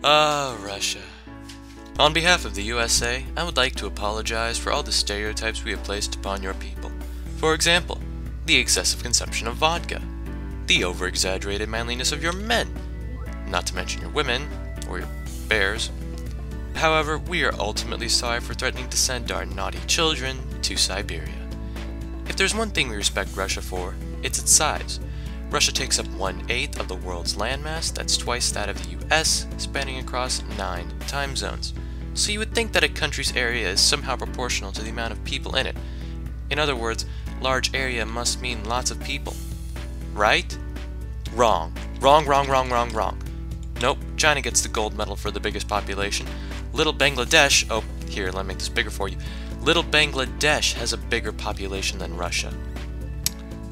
Russia. On behalf of the USA, I would like to apologize for all the stereotypes we have placed upon your people. For example, the excessive consumption of vodka, the over-exaggerated manliness of your men, not to mention your women, or your bears. However, we are ultimately sorry for threatening to send our naughty children to Siberia. If there's one thing we respect Russia for, it's its size. Russia takes up 1/8 of the world's landmass, that's twice that of the US, spanning across 9 time zones. So you would think that a country's area is somehow proportional to the amount of people in it. In other words, large area must mean lots of people. Right? Wrong. Wrong, wrong, wrong, wrong, wrong. Nope, China gets the gold medal for the biggest population. Little Bangladesh, oh, here, let me make this bigger for you. Little Bangladesh has a bigger population than Russia.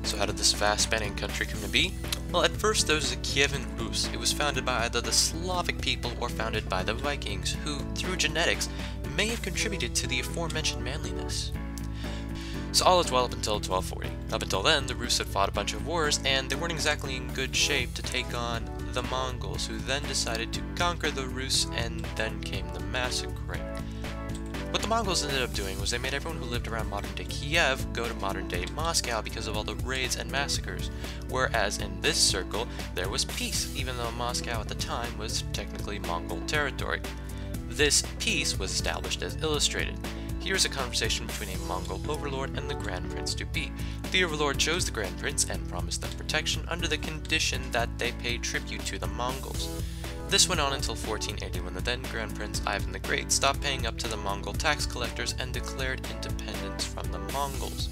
So how did this vast-spanning country come to be? Well, at first there was the Kievan Rus. It was founded by either the Slavic people or founded by the Vikings, who, through genetics, may have contributed to the aforementioned manliness. So all is well up until 1240. Up until then, the Rus had fought a bunch of wars, and they weren't exactly in good shape to take on the Mongols, who then decided to conquer the Rus, and then came the massacre. What the Mongols ended up doing was they made everyone who lived around modern-day Kiev go to modern-day Moscow because of all the raids and massacres, whereas in this circle, there was peace, even though Moscow at the time was technically Mongol territory. This peace was established as illustrated. Here's a conversation between a Mongol overlord and the Grand Prince to be. The overlord chose the Grand Prince and promised them protection under the condition that they pay tribute to the Mongols. This went on until 1480, when the then Grand Prince Ivan the Great stopped paying up to the Mongol tax collectors and declared independence from the Mongols.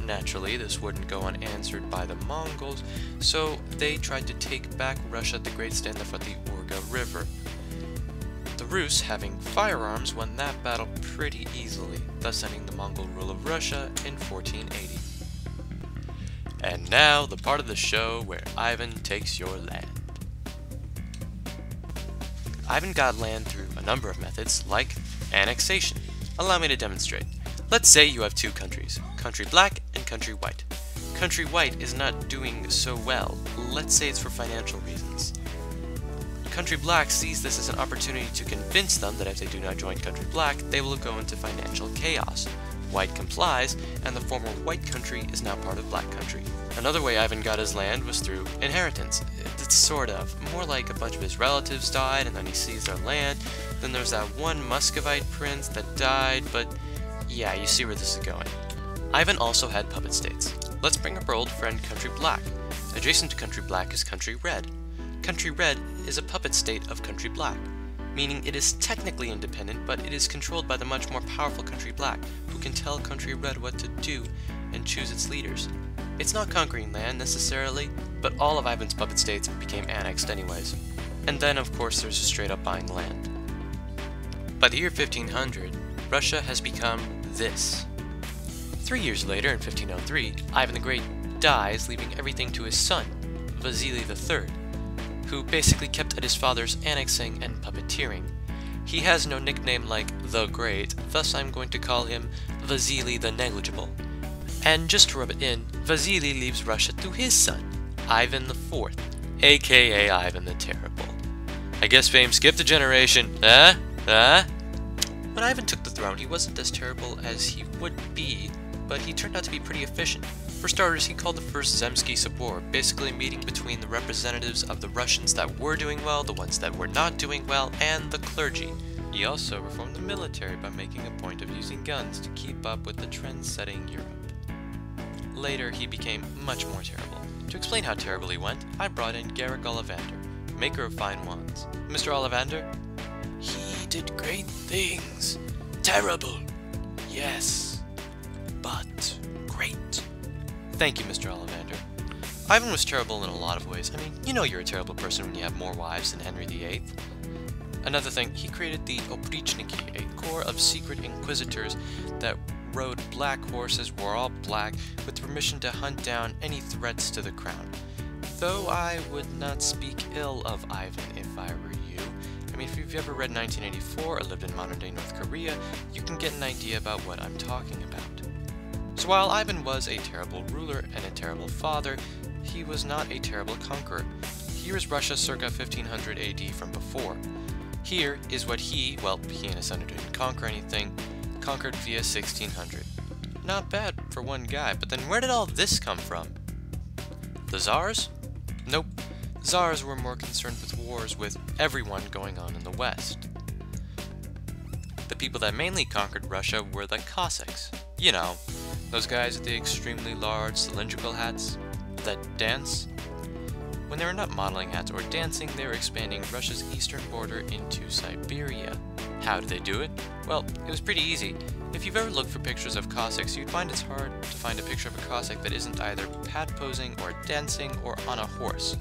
Naturally, this wouldn't go unanswered by the Mongols, so they tried to take back Russia the Great standoff at the Urga River. The Rus, having firearms, won that battle pretty easily, thus ending the Mongol rule of Russia in 1480. And now, the part of the show where Ivan takes your land. Ivan got land through a number of methods, like annexation. Allow me to demonstrate. Let's say you have two countries, country black and country white. Country white is not doing so well. Let's say it's for financial reasons. Country black sees this as an opportunity to convince them that if they do not join country black, they will go into financial chaos. White complies, and the former white country is now part of black country. Another way Ivan got his land was through inheritance. It's sort of, more like a bunch of his relatives died and then he seized their land. Then there's that one Muscovite prince that died, but yeah, you see where this is going. Ivan also had puppet states. Let's bring up our old friend Country Black. Adjacent to Country Black is Country Red. Country Red is a puppet state of Country Black, meaning it is technically independent, but it is controlled by the much more powerful Country Black, who can tell Country Red what to do and choose its leaders. It's not conquering land necessarily, but all of Ivan's puppet states became annexed anyways. And then of course there's just straight up buying land. By the year 1500, Russia has become this. 3 years later, in 1503, Ivan the Great dies, leaving everything to his son, Vasily III, who basically kept at his father's annexing and puppeteering. He has no nickname like the Great, thus I'm going to call him Vasily the Negligible. And just to rub it in, Vasily leaves Russia to his son, Ivan IV, aka Ivan the Terrible. I guess fame skipped a generation, When Ivan took the throne, he wasn't as terrible as he would be, but he turned out to be pretty efficient. For starters, he called the first Zemsky Sabor, basically a meeting between the representatives of the Russians that were doing well, the ones that were not doing well, and the clergy. He also reformed the military by making a point of using guns to keep up with the trend-setting Europe. Later, he became much more terrible. To explain how terrible he went, I brought in Garrick Ollivander, maker of fine wands. Mr. Ollivander? He did great things. Terrible. Yes. But great. Thank you, Mr. Ollivander. Ivan was terrible in a lot of ways. I mean, you know you're a terrible person when you have more wives than Henry VIII. Another thing, he created the Oprichniki, a corps of secret inquisitors that rode black horses, were all black, with permission to hunt down any threats to the crown. Though I would not speak ill of Ivan if I were you. I mean, if you've ever read 1984 or lived in modern-day North Korea, you can get an idea about what I'm talking about. So while Ivan was a terrible ruler and a terrible father, he was not a terrible conqueror. Here is Russia circa 1500 AD from before. Here is what he and his son didn't conquer anything, conquered via 1600. Not bad for one guy, but then where did all this come from? The Tsars? Nope. Tsars were more concerned with wars with everyone going on in the West. The people that mainly conquered Russia were the Cossacks. You know, those guys with the extremely large cylindrical hats that dance. When they were not modeling hats or dancing, they were expanding Russia's eastern border into Siberia. How did they do it? Well, it was pretty easy. If you've ever looked for pictures of Cossacks, you'd find it's hard to find a picture of a Cossack that isn't either pad posing or dancing or on a horse.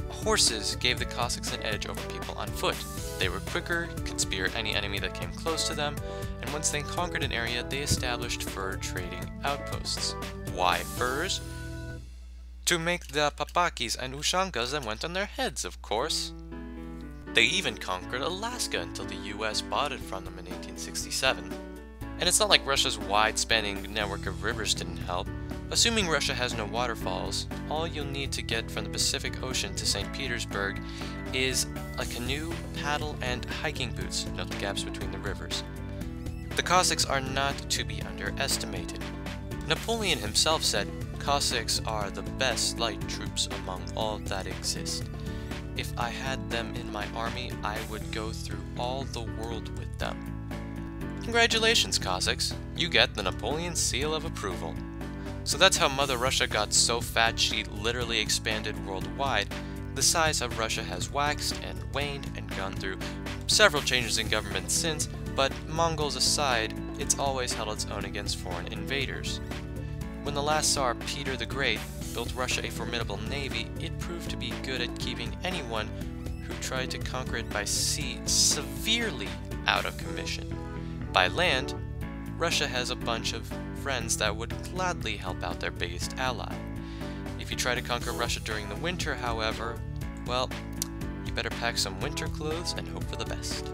Horses gave the Cossacks an edge over people on foot. They were quicker, could spear any enemy that came close to them, and once they conquered an area, they established fur trading outposts. Why furs? To make the papakis and ushankas that went on their heads, of course. They even conquered Alaska until the US bought it from them in 1867. And it's not like Russia's wide-spanning network of rivers didn't help. Assuming Russia has no waterfalls, all you'll need to get from the Pacific Ocean to St. Petersburg is a canoe, paddle, and hiking boots. Note the gaps between the rivers. The Cossacks are not to be underestimated. Napoleon himself said, "Cossacks are the best light troops among all that exist. If I had them in my army, I would go through all the world with them." Congratulations, Cossacks! You get the Napoleon Seal of Approval. So that's how Mother Russia got so fat she literally expanded worldwide. The size of Russia has waxed and waned and gone through several changes in government since, but Mongols aside, it's always held its own against foreign invaders. When the last Tsar, Peter the Great, built Russia a formidable navy, it proved to be good at keeping anyone who tried to conquer it by sea severely out of commission. By land, Russia has a bunch of friends that would gladly help out their biggest ally. If you try to conquer Russia during the winter, however, well, you better pack some winter clothes and hope for the best.